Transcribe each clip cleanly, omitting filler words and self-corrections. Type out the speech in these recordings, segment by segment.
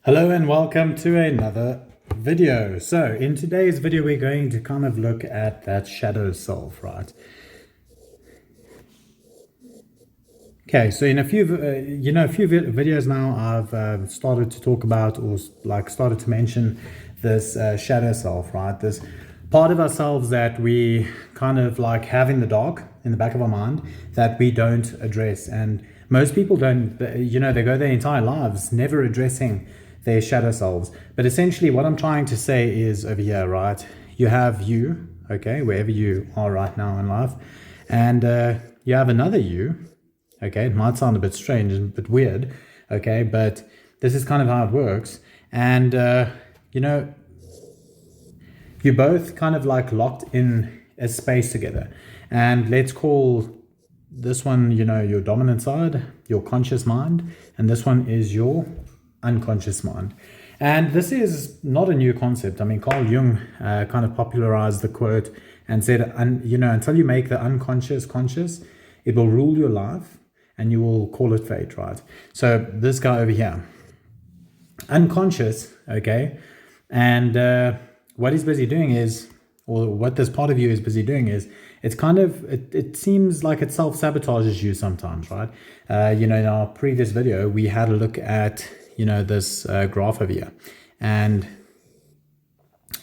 Hello and welcome to another video. So in today's video, we're going to kind of look at that shadow self, right? Okay, so in a few videos now, I've started to talk about or started to mention this shadow self, right? This part of ourselves that we kind of have in the dark, in the back of our mind, that we don't address. And most people don't, they go their entire lives never addressing their shadow selves. But essentially what I'm trying to say is over here, right? You have you, okay, wherever you are right now in life, and you have another you. Okay, it might sound a bit strange and a bit weird, okay, but this is kind of how it works. And you're both kind of locked in a space together. And let's call this one, your dominant side, your conscious mind, and this one is your unconscious mind. And this is not a new concept. I mean, Carl Jung kind of popularized the quote and said, until you make the unconscious conscious, it will rule your life and you will call it fate, right? So this guy over here, unconscious, okay, and what he's busy doing is, or what this part of you is busy doing is, it's kind of, it seems like it self-sabotages you sometimes, right? In our previous video, we had a look at, this graph over here. And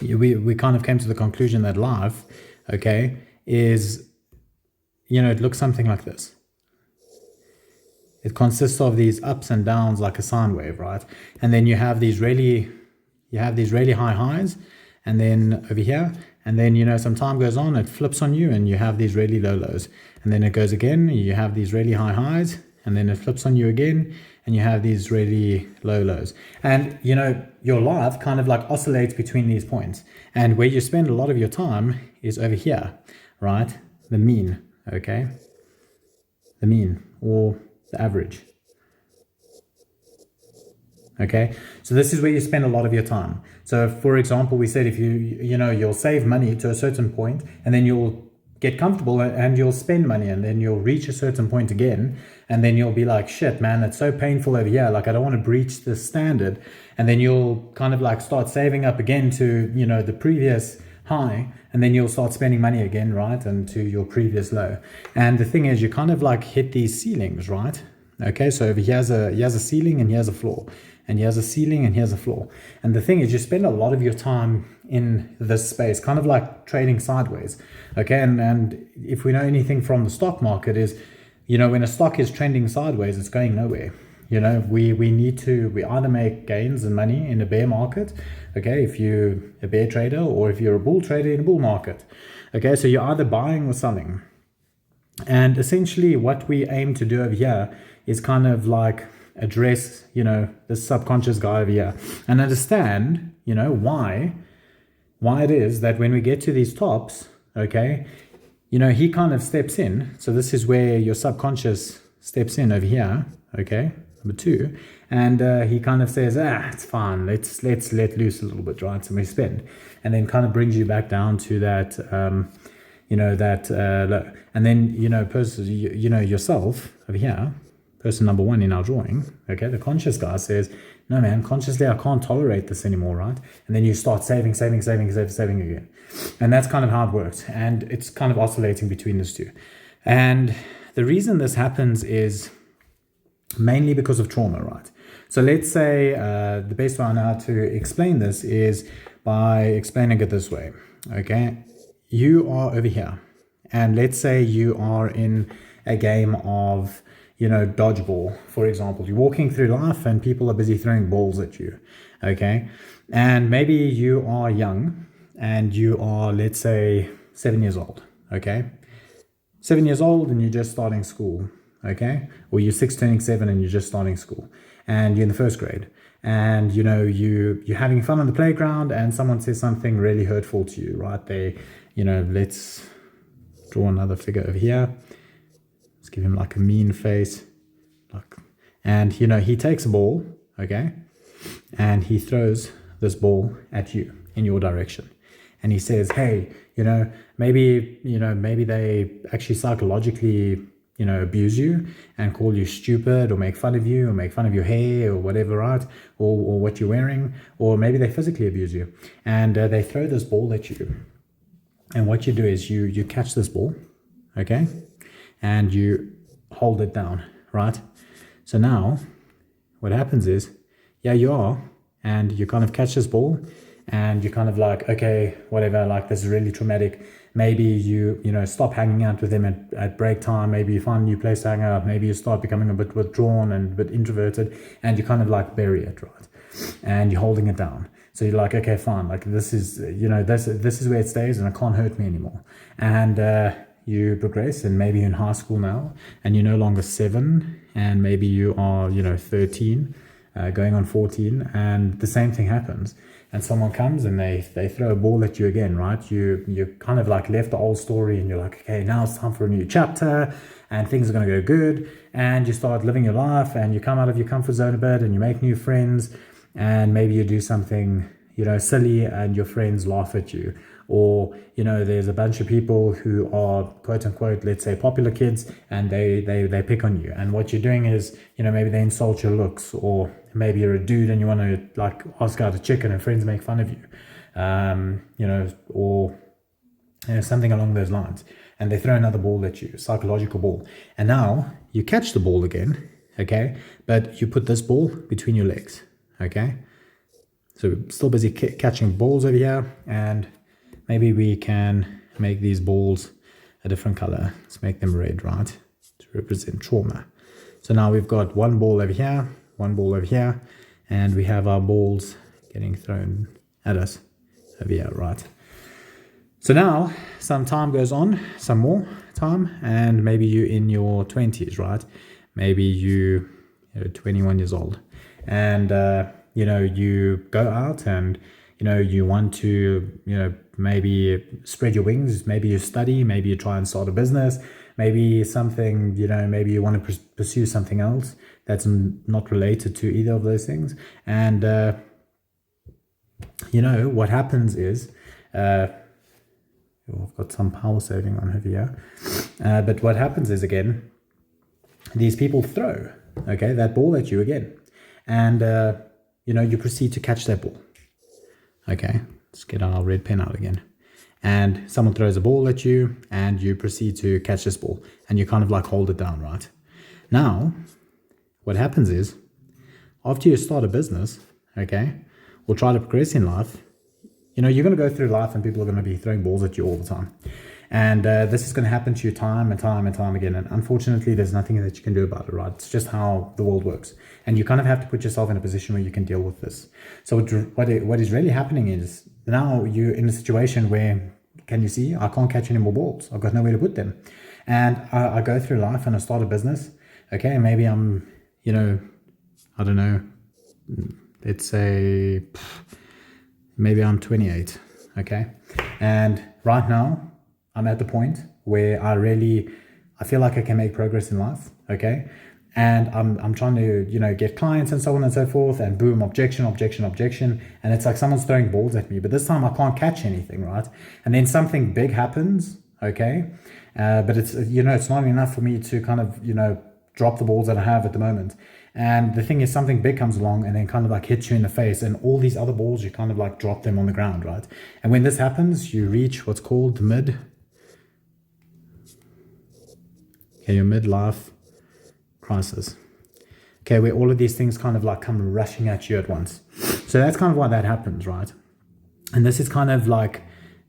we kind of came to the conclusion that life, okay, is, it looks something like this. It consists of these ups and downs like a sine wave, right? And then you have these really high highs, and then over here, and then, some time goes on, it flips on you and you have these really low lows. And then it goes again, you have these really high highs, and then it flips on you again, and you have these really low lows. And, your life kind of oscillates between these points. And where you spend a lot of your time is over here, right? The mean, okay? The mean, or the average. Okay, so this is where you spend a lot of your time. So for example, we said if you'll save money to a certain point, and then you'll get comfortable and you'll spend money, and then you'll reach a certain point again, and then you'll be like, shit man, it's so painful over here, I don't want to breach this standard. And then you'll kind of start saving up again to the previous high, and then you'll start spending money again, right, and to your previous low. And the thing is, you kind of hit these ceilings, right? Okay, so over here's a ceiling and here's a floor, and here's a ceiling and here's a floor. And the thing is, you spend a lot of your time in this space, kind of like trading sideways. Okay, and if we know anything from the stock market is, when a stock is trending sideways, it's going nowhere. We either make gains and money in a bear market, okay, if you're a bear trader, or if you're a bull trader in a bull market. Okay, so you're either buying or selling. And essentially what we aim to do over here is kind of address, this subconscious guy over here, and understand, why it is that when we get to these tops, okay, he kind of steps in. So this is where your subconscious steps in over here, okay, number 2, and he kind of says, it's fine, let's let loose a little bit, right? So we spend, and then kind of brings you back down to that, and then, person, yourself over here, person number 1 in our drawing, okay, the conscious guy says, no man, consciously I can't tolerate this anymore, right? And then you start saving again. And that's kind of how it works. And it's kind of oscillating between those two. And the reason this happens is mainly because of trauma, right? So let's say the best way I know how to explain this is by explaining it this way, okay? You are over here, and let's say you are in a game of, dodgeball, for example. You're walking through life and people are busy throwing balls at you, okay? And maybe you are young and you are, let's say, 7 years old, okay? 7 years old and you're just starting school, okay? Or you're 6 turning 7 and you're just starting school, and you're in the first grade. And you're having fun on the playground, and someone says something really hurtful to you, right? They, let's draw another figure over here. Let's give him a mean face, and he takes a ball, okay, and he throws this ball at you in your direction, and he says, hey, maybe they actually psychologically abuse you and call you stupid or make fun of you or make fun of your hair or whatever, right? Or what you're wearing, or maybe they physically abuse you, and they throw this ball at you. And what you do is you catch this ball, okay, and you hold it down, right? So now what happens is, you are, and you kind of catch this ball, and you're kind of like, okay, whatever, like this is really traumatic. Maybe you stop hanging out with them at break time. Maybe you find a new place to hang out. Maybe you start becoming a bit withdrawn and a bit introverted, and you kind of like bury it, right? And you're holding it down. So you're like, okay, fine, like this is, this is where it stays, and it can't hurt me anymore. And you progress, and maybe you're in high school now, and you're no longer 7, and maybe you are 13, going on 14, and the same thing happens. And someone comes and they throw a ball at you again, right? You kind of like left the old story, and you're like, okay, now it's time for a new chapter, and things are going to go good, and you start living your life, and you come out of your comfort zone a bit, and you make new friends, and maybe you do something silly, and your friends laugh at you. Or there's a bunch of people who are quote unquote, let's say, popular kids, and they pick on you. And what you're doing is maybe they insult your looks, or maybe you're a dude and you want to like ask out a chick, and friends make fun of you, or something along those lines. And they throw another ball at you, psychological ball, and now you catch the ball again, okay, but you put this ball between your legs, okay. So we're still busy catching balls over here, and maybe we can make these balls a different color. Let's make them red, right, to represent trauma. So now we've got one ball over here, one ball over here, and we have our balls getting thrown at us over here, right? So now some time goes on, some more time, and maybe you're in your 20s, right? Maybe you're 21 years old, and you go out, and you want to maybe spread your wings. Maybe you study, maybe you try and start a business, maybe something, maybe you want to pursue something else that's not related to either of those things. And what happens is, I've got some power saving on over here, but what happens is, again, these people throw that ball at you again, and you proceed to catch that ball. Okay, let's get our red pen out again. And someone throws a ball at you, and you proceed to catch this ball, and you kind of like hold it down, right? Now, what happens is, after you start a business, okay, or try to progress in life, you're going to go through life, and people are going to be throwing balls at you all the time. And this is going to happen to you time and time and time again. And unfortunately, there's nothing that you can do about it, right? It's just how the world works. And you kind of have to put yourself in a position where you can deal with this. So what is really happening is, now you're in a situation where, can you see, I can't catch any more balls. I've got nowhere to put them. And I go through life, and I start a business. Okay, maybe I'm, I don't know, let's say, maybe I'm 28, okay? And right now, I'm at the point where I feel like I can make progress in life, okay? And I'm trying to, get clients and so on and so forth, and boom, objection. And it's like someone's throwing balls at me, but this time I can't catch anything, right? And then something big happens, okay? But it's, it's not enough for me to kind of, drop the balls that I have at the moment. And the thing is, something big comes along and then kind of like hits you in the face, and all these other balls, you kind of like drop them on the ground, right? And when this happens, you reach what's called your midlife crisis. Okay, where all of these things kind of like come rushing at you at once. So that's kind of why that happens, right? And this is kind of like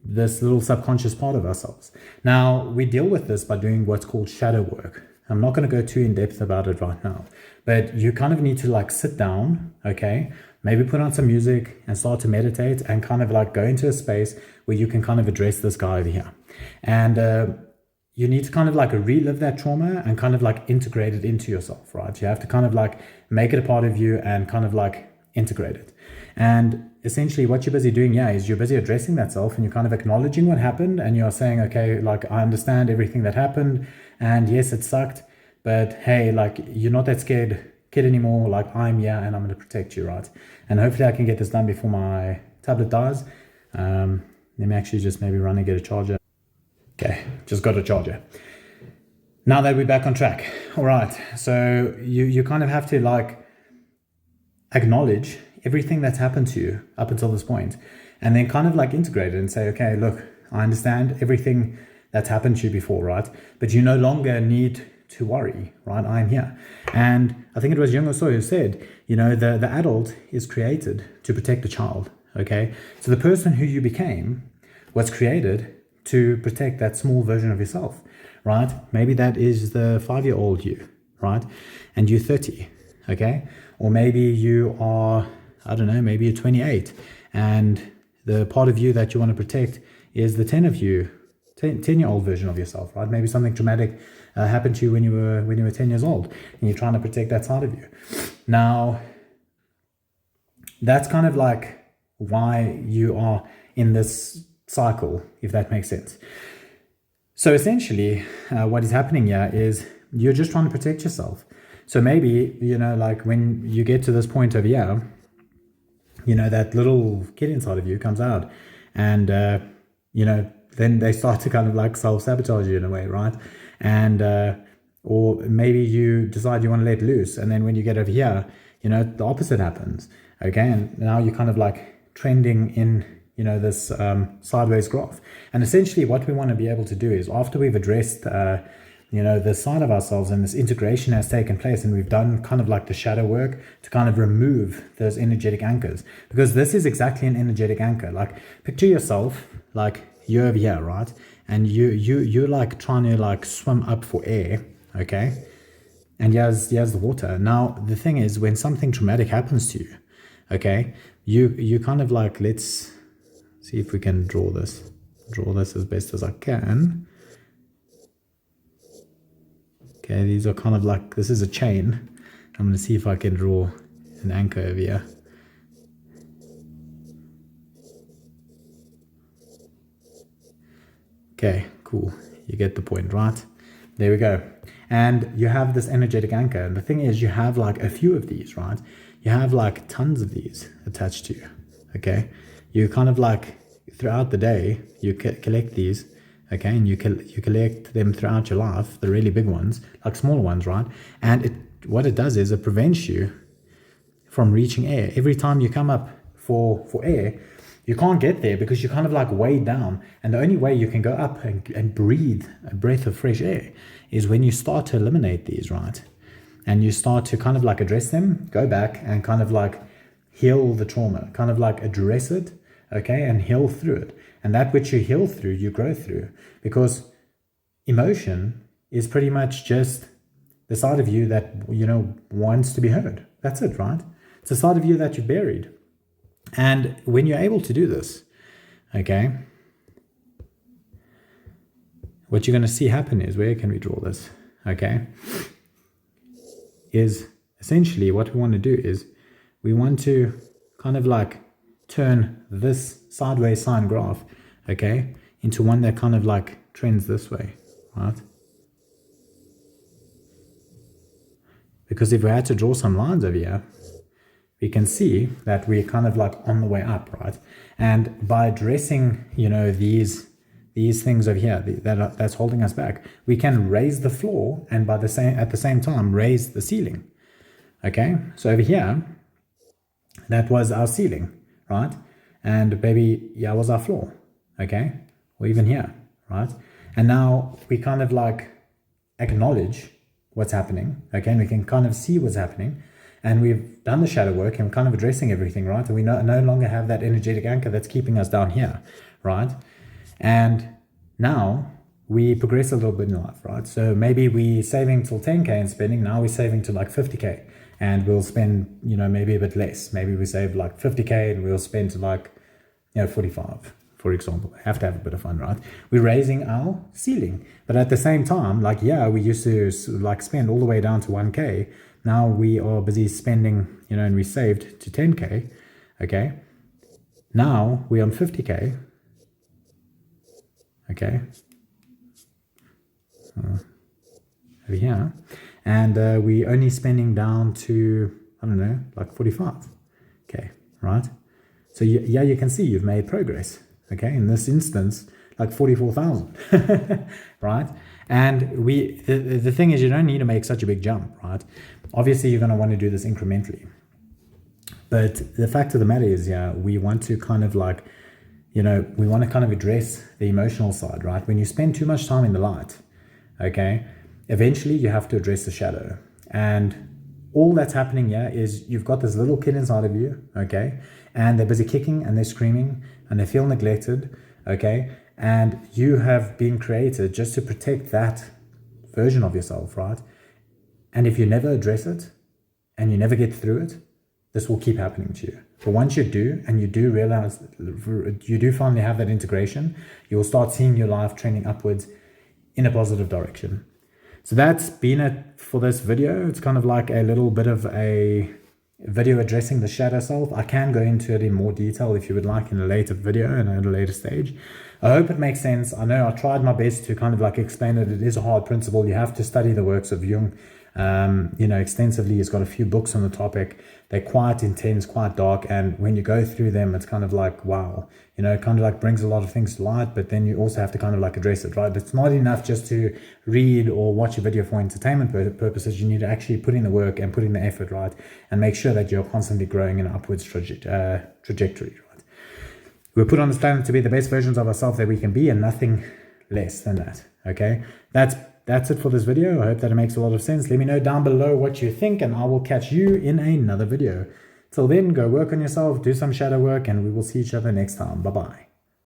this little subconscious part of ourselves. Now, we deal with this by doing what's called shadow work. I'm not going to go too in depth about it right now, but you kind of need to like sit down, okay, maybe put on some music and start to meditate, and kind of like go into a space where you can kind of address this guy over here. And you need to kind of like relive that trauma and kind of like integrate it into yourself, right? You have to kind of like make it a part of you and kind of like integrate it. And essentially what you're busy doing, is you're busy addressing that self, and you're kind of acknowledging what happened, and you're saying, okay, like, I understand everything that happened, and yes, it sucked, but hey, like, you're not that scared kid anymore. Like, I'm here, and I'm going to protect you, right? And hopefully I can get this done before my tablet dies. Let me actually just maybe run and get a charger. Okay, just got a charger. Now that we're back on track, all right, so you kind of have to like acknowledge everything that's happened to you up until this point, and then kind of like integrate it and say, okay, look, I understand everything that's happened to you before, right? But you no longer need to worry, right? I am here. And I think it was Jung or who said, the adult is created to protect the child, okay? So the person who you became was created to protect that small version of yourself, right? Maybe that is the 5-year-old you, right? And you're 30, okay? Or maybe you are, I don't know, maybe you're 28, and the part of you that you want to protect is the 10-year-old version of yourself, right? Maybe something traumatic happened to you when you were 10 years old, and you're trying to protect that side of you. Now, that's kind of like why you are in this cycle, if that makes sense. So essentially, what is happening here is you're just trying to protect yourself. So maybe, like when you get to this point over here, that little kid inside of you comes out, and, then they start to kind of like self-sabotage you in a way, right? And, or maybe you decide you want to let loose, and then when you get over here, the opposite happens, okay? And now you're kind of like trending in, this sideways graph. And essentially what we want to be able to do is, after we've addressed, this side of ourselves and this integration has taken place, and we've done kind of like the shadow work to kind of remove those energetic anchors, because this is exactly an energetic anchor. Like, picture yourself like you're over here, right? And you're like trying to like swim up for air, okay? And here's the water. Now the thing is, when something traumatic happens to you, okay, you kind of like, let's see if we can draw this as best as I can. Okay, these are kind of like, this is a chain. I'm going to see if I can draw an anchor over here. Okay, cool. You get the point, right? There we go. And you have this energetic anchor. And the thing is, you have like a few of these, right? You have like tons of these attached to you, okay? You kind of like, throughout the day, you collect these, okay? And you collect them throughout your life, the really big ones, like smaller ones, right? And what it does is it prevents you from reaching air. Every time you come up for air, you can't get there because you're kind of like weighed down. And the only way you can go up and breathe a breath of fresh air is when you start to eliminate these, right? And you start to kind of like address them, go back and kind of like heal the trauma, kind of like address it, okay, and heal through it. And that which you heal through, you grow through. Because emotion is pretty much just the side of you that, wants to be heard. That's it, right? It's a side of you that you've buried. And when you're able to do this, okay, what you're going to see happen is, where can we draw this? Okay, is essentially what we want to do is we want to kind of like turn this sideways sine graph, okay, into one that kind of like trends this way, right? Because if we had to draw some lines over here, we can see that we're kind of like on the way up, right? And by addressing, these things over here that's holding us back, we can raise the floor, and at the same time raise the ceiling. Okay, so over here, that was our ceiling, right? And maybe was our floor, okay, or even here, right? And now we kind of like acknowledge what's happening, okay, and we can kind of see what's happening. And we've done the shadow work and we're kind of addressing everything, right? And we no longer have that energetic anchor that's keeping us down here, right? And now we progress a little bit in life, right? So maybe we're saving till 10K and spending, now we're saving to like 50K. And we'll spend, maybe a bit less. Maybe we save like 50K and we'll spend to like, 45, for example. Have to have a bit of fun, right? We're raising our ceiling. But at the same time, like, we used to like spend all the way down to 1K. Now we are busy spending, and we saved to 10K, okay? Now we're on 50K, okay? Over here. And we're only spending down to, I don't know, like 45K, right? So you can see you've made progress, okay? In this instance, like 44,000, right? And the thing is, you don't need to make such a big jump, right? Obviously, you're going to want to do this incrementally. But the fact of the matter is, yeah, we want to kind of like, we want to kind of address the emotional side, right? When you spend too much time in the light, okay, eventually you have to address the shadow. And all that's happening here is you've got this little kid inside of you, okay, and they're busy kicking and they're screaming and they feel neglected, okay, and you have been created just to protect that version of yourself, right? And if you never address it and you never get through it, this will keep happening to you. But once you do, and you do realize, you do finally have that integration, you will start seeing your life trending upwards in a positive direction. So that's been it for this video. It's kind of like a little bit of a video addressing the shadow self. I can go into it in more detail if you would like in a later video and at a later stage. I hope it makes sense. I know I tried my best to kind of like explain it. It is a hard principle. You have to study the works of Jung, extensively. He's got a few books on the topic. They're quite intense, quite dark. And when you go through them, it's kind of like, wow, it kind of like brings a lot of things to light, but then you also have to kind of like address it, right? It's not enough just to read or watch a video for entertainment purposes. You need to actually put in the work and put in the effort, right? And make sure that you're constantly growing in an upwards trajectory, right? We're put on this planet to be the best versions of ourselves that we can be and nothing less than that, okay? That's it for this video. I hope that it makes a lot of sense. Let me know down below what you think, and I will catch you in another video. Till then, go work on yourself, do some shadow work, and we will see each other next time. Bye-bye.